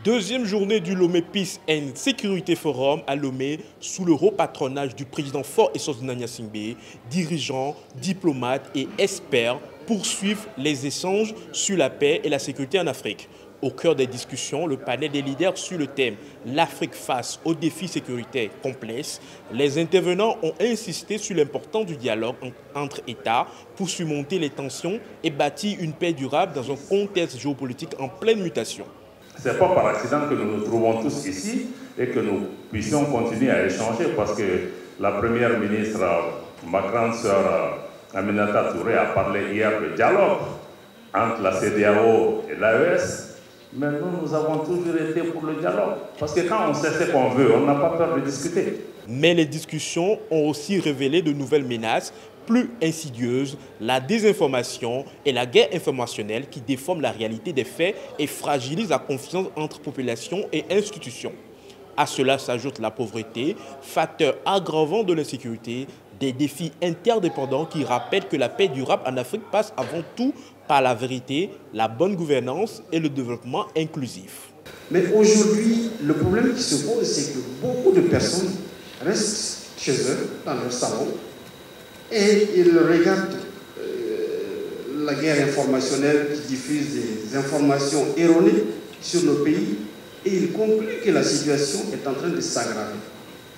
Deuxième journée du Lomé Peace and Security Forum à Lomé, sous le haut patronage du président Faure Essoufou Gnassingbé, dirigeants, diplomates et experts poursuivent les échanges sur la paix et la sécurité en Afrique. Au cœur des discussions, le panel des leaders sur le thème « L'Afrique face aux défis sécuritaires complexes », les intervenants ont insisté sur l'importance du dialogue entre États pour surmonter les tensions et bâtir une paix durable dans un contexte géopolitique en pleine mutation. Ce n'est pas par accident que nous nous trouvons tous ici et que nous puissions continuer à échanger parce que la première ministre, ma grande sœur Aminata Touré, a parlé hier de dialogue entre la CEDEAO et l'AES. Mais nous avons toujours été pour le dialogue. Parce que quand on sait ce qu'on veut, on n'a pas peur de discuter. Mais les discussions ont aussi révélé de nouvelles menaces plus insidieuses, la désinformation et la guerre informationnelle qui déforment la réalité des faits et fragilisent la confiance entre population et institutions. À cela s'ajoute la pauvreté, facteur aggravant de l'insécurité, des défis interdépendants qui rappellent que la paix durable en Afrique passe avant tout par la vérité, la bonne gouvernance et le développement inclusif. Mais aujourd'hui, le problème qui se pose, c'est que beaucoup de personnes restent chez eux, dans leur salon, et ils regardent la guerre informationnelle qui diffuse des informations erronées sur nos pays, et ils concluent que la situation est en train de s'aggraver.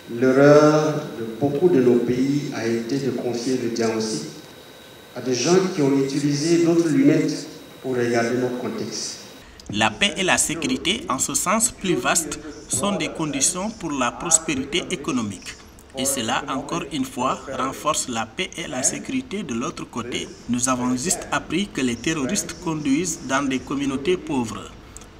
L'erreur de beaucoup de nos pays a été de confier le diagnostic à des gens qui ont utilisé d'autres lunettes pour regarder notre contexte. La paix et la sécurité, en ce sens plus vaste, sont des conditions pour la prospérité économique. Et cela, encore une fois, renforce la paix et la sécurité de l'autre côté. Nous avons juste appris que les terroristes conduisent dans des communautés pauvres.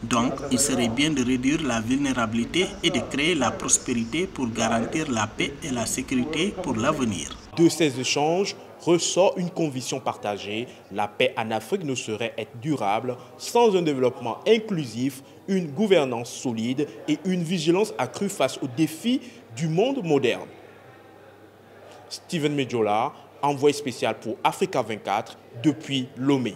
Donc, il serait bien de réduire la vulnérabilité et de créer la prospérité pour garantir la paix et la sécurité pour l'avenir. De ces échanges ressort une conviction partagée. La paix en Afrique ne saurait être durable sans un développement inclusif, une gouvernance solide et une vigilance accrue face aux défis du monde moderne. Steven Medjola, envoyé spécial pour Africa 24 depuis Lomé.